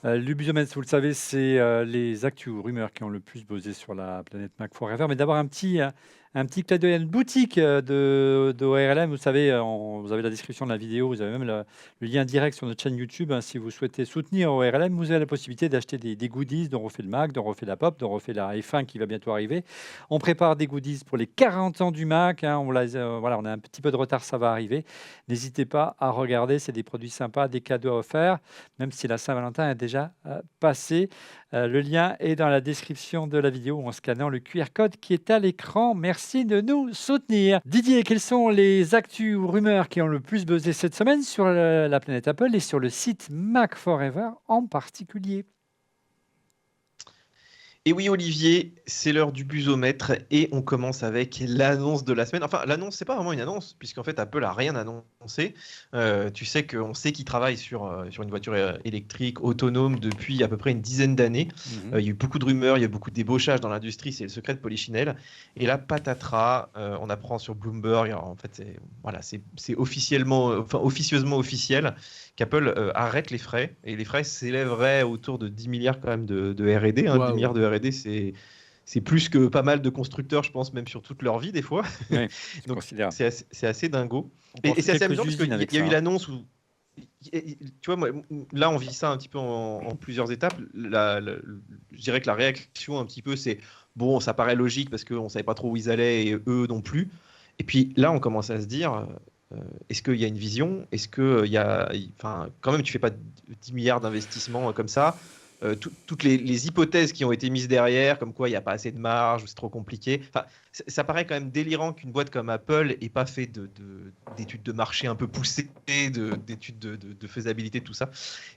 L'Ubusomètre, vous le savez, c'est les actus ou rumeurs qui ont le plus buzzé sur la planète Mac Forever. Mais d'abord, un petit clin d'œil à une boutique de ORLM. Vous savez, vous avez la description de la vidéo, vous avez même le lien direct sur notre chaîne YouTube, hein. Si vous souhaitez soutenir ORLM, vous avez la possibilité d'acheter des goodies dont refait le Mac, dont refait la Pop, dont refait la F1 qui va bientôt arriver. On prépare des goodies pour les 40 ans du Mac, hein. Voilà, on a un petit peu de retard, ça va arriver. N'hésitez pas à regarder, c'est des produits sympas, des cadeaux à offrir même si la Saint-Valentin est déjà passée. Le lien est dans la description de la vidéo en scannant le QR code qui est à l'écran. Merci de nous soutenir. Didier, quelles sont les actus ou rumeurs qui ont le plus buzzé cette semaine sur la planète Apple et sur le site Mac Forever en particulier? Et oui, Olivier, c'est l'heure du busomètre et on commence avec l'annonce de la semaine. Enfin, l'annonce, c'est pas vraiment une annonce, puisqu'en fait, Apple a rien annoncé. Tu sais qu'on sait qu'ils travaillent sur une voiture électrique autonome depuis à peu près une dizaine d'années. Mhm. Il y a eu beaucoup de rumeurs, il y a eu beaucoup de débauchage dans l'industrie, c'est le secret de Polichinelle. Et là, patatras, on apprend sur Bloomberg, alors, en fait, c'est officieusement officiel qu'Apple arrête les frais. Et les frais s'élèveraient autour de 10 milliards quand même de R&D. 10 milliards de R&D, c'est plus que pas mal de constructeurs, je pense, même sur toute leur vie, des fois. Oui, je Donc, considère. c'est assez dingo. On Et c'est assez quelques amusant parce usines qu'il avec y a eu ça. l'annonce où. Tu vois, moi, là, on vit ça un petit peu en plusieurs étapes. Je dirais que la réaction, un petit peu, c'est bon, ça paraît logique parce qu'on ne savait pas trop où ils allaient et eux non plus. Et puis là, on commence à se dire est-ce qu'il y a une vision? Est-ce qu'il y a. Enfin, quand même, tu fais pas 10 milliards d'investissements comme ça. Toutes les hypothèses qui ont été mises derrière, comme quoi il n'y a pas assez de marge ou c'est trop compliqué. Enfin, ça paraît quand même délirant qu'une boîte comme Apple n'ait pas fait d'études de marché un peu poussées, d'études de faisabilité, tout ça.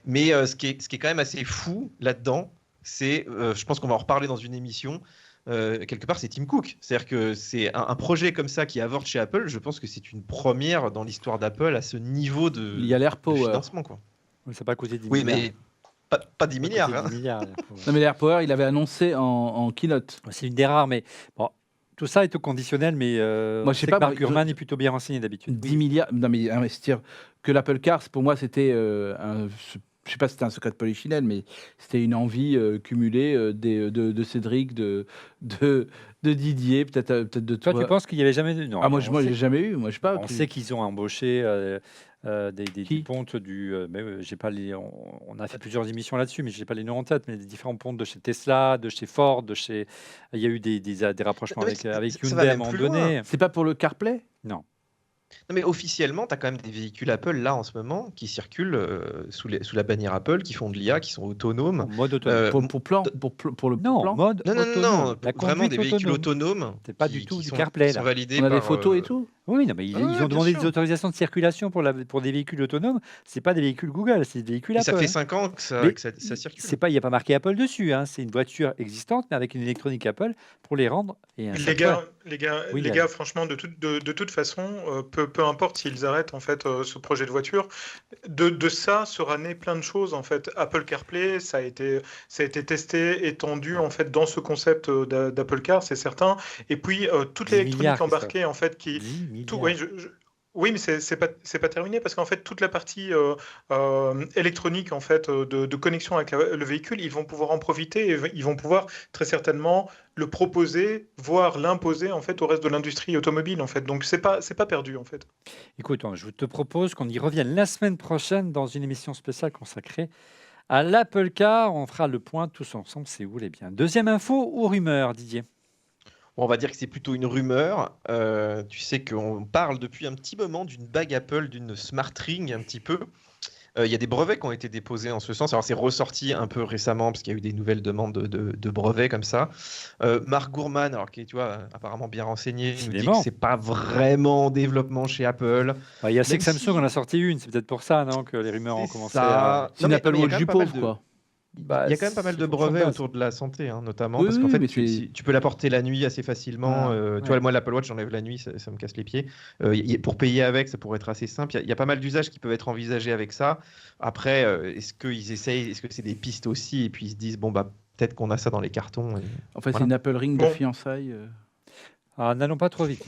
Mais ce qui est quand même assez fou là-dedans, c'est, je pense qu'on va en reparler dans une émission, quelque part, c'est Tim Cook. C'est-à-dire que c'est un projet comme ça qui avorte chez Apple. Je pense que c'est une première dans l'histoire d'Apple à ce niveau Il y a de l'AirPower. financement, quoi. Oui, ça n'a pas coûté 10 Oui, milliards. mais pas 10 Ça n'a pas milliards. coûté Hein. 10 milliards. l'AirPower. Non, mais l'AirPower, il avait annoncé en keynote. C'est une des rares, mais bon, tout ça est au conditionnel, mais Moi, on je sais sait pas, que Marc moi, Gurman est plutôt bien renseigné d'habitude. 10 milliards. Non, mais investir que l'Apple Car, pour moi, c'était je sais pas si c'était un secret de Polichinelle, mais c'était une envie cumulée de Cédric, de, de Didier, peut-être de Toi, tu toi. penses qu'il n'y avait jamais de... Non, Ah, moi, on moi sait, j'ai jamais eu. Moi, je sais pas. on sait qu'ils ont embauché des Qui pontes mais j'ai pas on a fait plusieurs émissions là-dessus, mais j'ai pas les noms en tête, mais des différents pontes de chez Tesla, de chez Ford, il y a eu des rapprochements Non, mais avec ça va Hyundai à un même moment plus loin. donné. C'est pas pour le CarPlay? Non. Non, mais officiellement, tu as quand même des véhicules Apple là en ce moment qui circulent sous la bannière Apple, qui font de l'IA, qui sont En autonomes. mode autonome. Pour le Non, plan? mode Non, autonome. La vraiment conduite des véhicules autonome. autonomes C'est pas du tout du qui CarPlay, sont là. validés On a des par. photos et tout? Oui, non, mais ils Ouais, ont bien demandé des sûr. autorisations de circulation pour des véhicules autonomes. C'est pas des véhicules Google, c'est des véhicules Et ça Apple, fait hein. 5 ans que Mais ça circule. c'est pas, il n'y a pas marqué Apple dessus, hein. C'est une voiture existante, mais avec une électronique Apple pour les rendre et un Les software. gars, les gars, Oui, les là. gars, franchement, de toute façon, peu importe s'ils arrêtent en fait ce projet de voiture, de ça sera né plein de choses en fait. Apple CarPlay, ça a été testé, étendu en fait dans ce concept d'Apple Car, c'est certain. Et puis toute 10 l'électronique milliards, Christophe. embarquée en fait 10 tout, milliards. oui, mais c'est pas terminé parce qu'en fait toute la partie électronique en fait de connexion avec le véhicule, ils vont pouvoir en profiter et ils vont pouvoir très certainement le proposer, voire l'imposer en fait au reste de l'industrie automobile en fait. Donc c'est pas perdu en fait. Écoute, je te propose qu'on y revienne la semaine prochaine dans une émission spéciale consacrée à l'Apple Car. On fera le point tous ensemble, c'est où les biens. Deuxième info ou rumeur, Didier? Bon, on va dire que c'est plutôt une rumeur. Tu sais qu'on parle depuis un petit moment d'une bague Apple, d'une Smart Ring un petit peu. Il y a des brevets qui ont été déposés en ce sens. Alors, c'est ressorti un peu récemment parce qu'il y a eu des nouvelles demandes de brevets comme ça. Marc Gurman, alors qui est, tu vois, apparemment bien renseigné, nous dit que Décidément. c'est pas vraiment en développement chez Apple. Il y a Même Samsung si en a sorti une, c'est peut-être pour ça, non, que les rumeurs ont c'est commencé à... ça. C'est une Apple il y a Watch quand du même pas mal pauvre, quoi. Il y a quand même pas mal c'est de fonction de brevets base. autour de la santé, hein, notamment, Oui, parce qu'en oui, fait, mais tu peux la porter la nuit assez facilement. Voilà. Tu vois, moi, l'Apple Watch, j'enlève la nuit, ça me casse les pieds. Pour payer avec, ça pourrait être assez simple. Il y a pas mal d'usages qui peuvent être envisagés avec ça. Après, est-ce qu'ils essayent, est-ce que c'est des pistes aussi, et puis ils se disent, bon, bah, peut-être qu'on a ça dans les cartons. En fait, c'est Voilà. une Apple Ring de Bon. fiançailles. Ah, n'allons pas trop vite.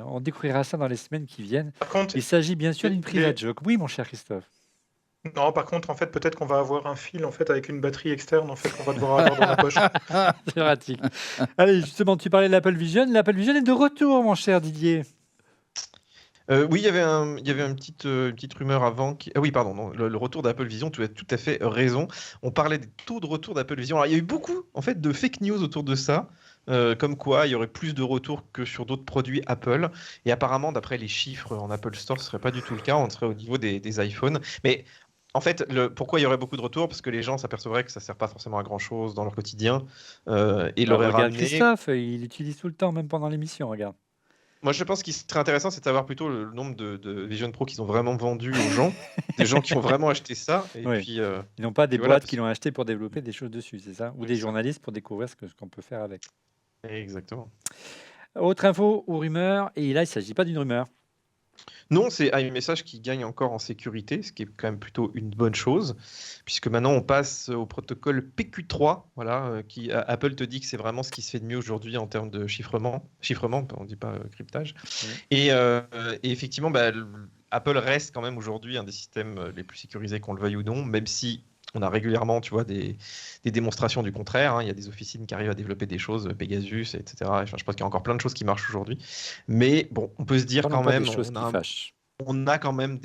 On découvrira ça dans les semaines qui viennent. Par contre, Il s'agit bien sûr les- d'une private joke. Oui, mon cher Christophe. Non, par contre, en fait, peut-être qu'on va avoir un fil en fait avec une batterie externe en fait qu'on va devoir avoir dans la poche. C'est pratique. Allez, justement, tu parlais de l'Apple Vision. L'Apple Vision est de retour, mon cher Didier. Oui, il y avait une petite rumeur avant. Ah oui, pardon, non, le retour d'Apple Vision, tu as tout à fait raison. On parlait des taux de retour d'Apple Vision. Alors, il y a eu beaucoup en fait, de fake news autour de ça, comme quoi il y aurait plus de retours que sur d'autres produits Apple. Et apparemment, d'après les chiffres en Apple Store, ce serait pas du tout le cas. On serait au niveau des iPhones. Mais en fait, pourquoi il y aurait beaucoup de retours? Parce que les gens s'apercevraient que ça sert pas forcément à grand-chose dans leur quotidien et Alors, l'auraient regarde ramené. Christophe, il l'utilise tout le temps, même pendant l'émission, regarde. Moi, je pense qu'il serait intéressant, c'est de savoir plutôt le nombre de Vision Pro qu'ils ont vraiment vendu aux gens, des gens qui ont vraiment acheté ça. Et Oui. puis, Ils n'ont pas des voilà, boîtes qui l'ont acheté pour développer des choses dessus, c'est ça? Ou oui, des ça. journalistes pour découvrir ce qu'on peut faire avec. Exactement. Autre info ou rumeur, et là, il ne s'agit pas d'une rumeur. Non, c'est iMessage qui gagne encore en sécurité, ce qui est quand même plutôt une bonne chose, puisque maintenant on passe au protocole PQ3, voilà, Apple te dit que c'est vraiment ce qui se fait de mieux aujourd'hui en termes de chiffrement, on ne dit pas cryptage. Oui. Et effectivement, Apple reste quand même aujourd'hui un des systèmes les plus sécurisés, qu'on le veuille ou non, même si on a régulièrement, tu vois, des démonstrations du contraire, hein. Il y a des officines qui arrivent à développer des choses, Pegasus, etc. Enfin, je pense qu'il y a encore plein de choses qui marchent aujourd'hui. Mais bon, on peut se dire Parlons quand pas même, des choses qui fâchent. on a quand même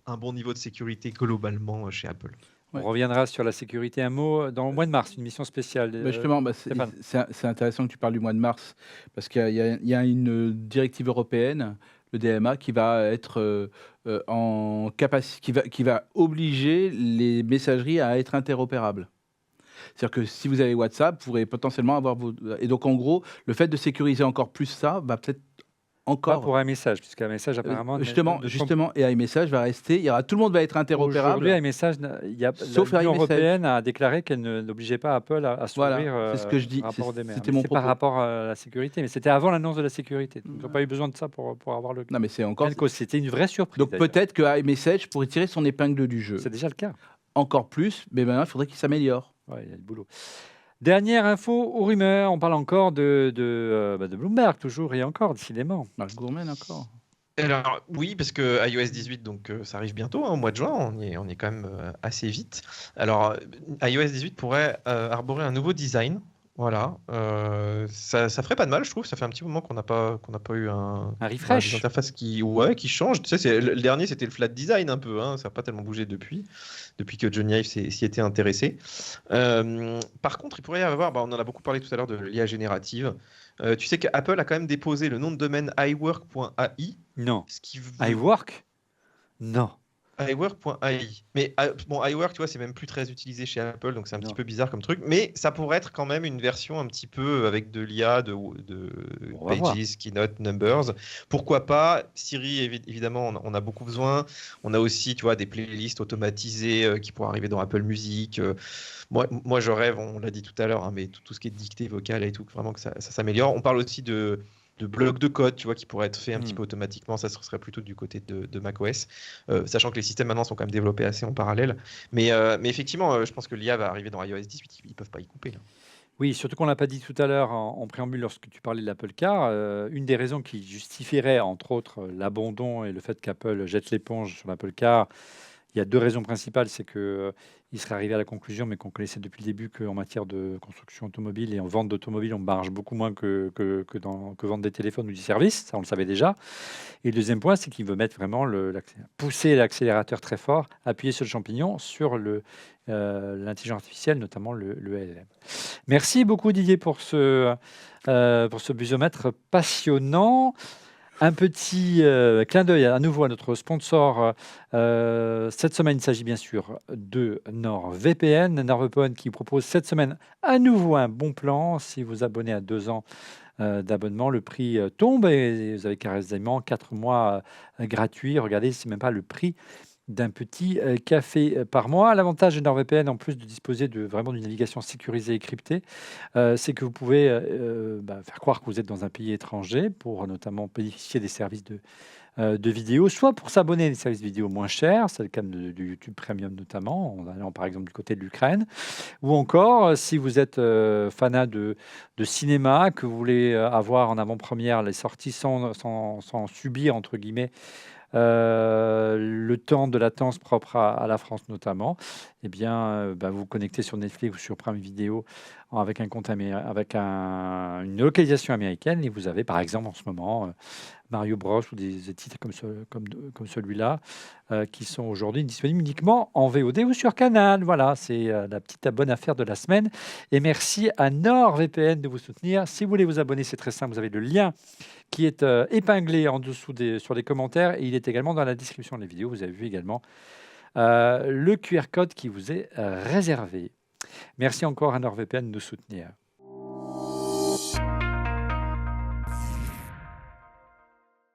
un bon niveau de sécurité globalement chez Apple. On Ouais. reviendra sur la sécurité un mot dans le mois de mars, une mission spéciale. Justement, Stéphane. c'est intéressant que tu parles du mois de mars, parce qu'il y a une directive européenne, le DMA, qui va être en capacité, qui va obliger les messageries à être interopérables. C'est-à-dire que si vous avez WhatsApp, vous pourrez potentiellement avoir vos... Et donc, en gros, le fait de sécuriser encore plus ça va peut-être Pas encore... pour un message, puisque un message apparemment. Justement, et iMessage va rester... Il y aura, tout le monde va être interopérable. Aujourd'hui, iMessage, Sauf l'Union iMessage. européenne a déclaré qu'elle n'obligeait pas Apple à s'ouvrir Voilà, c'est ce que je dis. par rapport au DMA. C'était Mais mon c'est par propos. rapport à la sécurité, mais c'était avant l'annonce de la sécurité. Donc, ils n'ont pas eu besoin de ça pour avoir le Non, mais c'est encore... Telco. C'était une vraie surprise. Donc d'ailleurs. peut-être que iMessage pourrait tirer son épingle du jeu. C'est déjà le cas. Encore plus, mais maintenant, il faudrait qu'il s'améliore. Ouais, il y a du boulot. Dernière info ou rumeur, on parle encore de Bloomberg, toujours et encore, décidément. Marc Gourmand encore. Alors oui, parce que iOS 18, donc ça arrive bientôt, hein, au mois de juin, on est quand même assez vite. Alors iOS 18 pourrait arborer un nouveau design. Voilà, ça ferait pas de mal, je trouve. Ça fait un petit moment qu'on n'a pas eu Un des refresh. interfaces qui change. Tu sais, le dernier c'était le flat design un peu, hein, ça n'a pas tellement bougé depuis que Johnny Ive s'y était intéressé. Par contre, il pourrait y avoir, on en a beaucoup parlé tout à l'heure de l'IA générative. Tu sais qu'Apple a quand même déposé le nom de domaine iWork.ai. Non. Ce qui iWork? Non. iWork.ai. Mais bon, iWork, tu vois, c'est même plus très utilisé chez Apple, donc c'est un Non. petit peu bizarre comme truc. Mais ça pourrait être quand même une version un petit peu avec de l'IA, de On va voir. Pages, Keynote, Numbers. Pourquoi pas? Siri, évidemment, on a beaucoup besoin. On a aussi, tu vois, des playlists automatisées qui pourraient arriver dans Apple Music. Moi, je rêve, on l'a dit tout à l'heure, hein, mais tout ce qui est dictée vocale et tout, vraiment que ça s'améliore. On parle aussi de blocs de code, tu vois, qui pourraient être faits un petit peu automatiquement. Ça serait plutôt du côté de macOS, sachant que les systèmes maintenant sont quand même développés assez en parallèle. Mais effectivement, je pense que l'IA va arriver dans iOS 18. Ils peuvent pas y couper, là. Oui, surtout qu'on l'a pas dit tout à l'heure en préambule lorsque tu parlais de l'Apple Car. Une des raisons qui justifierait, entre autres, l'abandon et le fait qu'Apple jette l'éponge sur l'Apple Car, il y a deux raisons principales. C'est qu'il serait arrivé à la conclusion, mais qu'on connaissait depuis le début, qu'en matière de construction automobile et en vente d'automobile, on marge beaucoup moins que vendre des téléphones ou du service. Ça, on le savait déjà. Et le deuxième point, c'est qu'il veut mettre vraiment pousser l'accélérateur très fort, appuyer sur le champignon, sur l'intelligence artificielle, notamment le LLM. Merci beaucoup Didier pour ce busomètre passionnant. Un petit clin d'œil à nouveau à notre sponsor. Cette semaine, il s'agit bien sûr de NordVPN. NordVPN qui propose cette semaine à nouveau un bon plan. Si vous abonnez à 2 ans d'abonnement, le prix tombe et vous avez quasiment 4 mois gratuits. Regardez, c'est même pas le prix d'un petit café par mois. L'avantage de NordVPN, en plus de disposer vraiment d'une navigation sécurisée et cryptée, c'est que vous pouvez faire croire que vous êtes dans un pays étranger pour notamment bénéficier des services de vidéo, soit pour s'abonner à des services vidéo moins chers, c'est le cas de YouTube Premium notamment, en allant par exemple du côté de l'Ukraine, ou encore si vous êtes fanat de cinéma, que vous voulez avoir en avant-première les sorties sans subir, entre guillemets, le temps de latence propre à la France notamment, eh bien, vous vous connectez sur Netflix ou sur Prime Video avec un compte avec une localisation américaine et vous avez par exemple en ce moment Mario Bros ou des titres comme celui-là qui sont aujourd'hui disponibles uniquement en VOD ou sur Canal. Voilà, c'est la petite bonne affaire de la semaine. Et merci à NordVPN de vous soutenir. Si vous voulez vous abonner, c'est très simple. Vous avez le lien qui est épinglé en dessous sur les commentaires et il est également dans la description de la vidéo. Vous avez vu également le QR code qui vous est réservé. Merci encore à NordVPN de nous soutenir.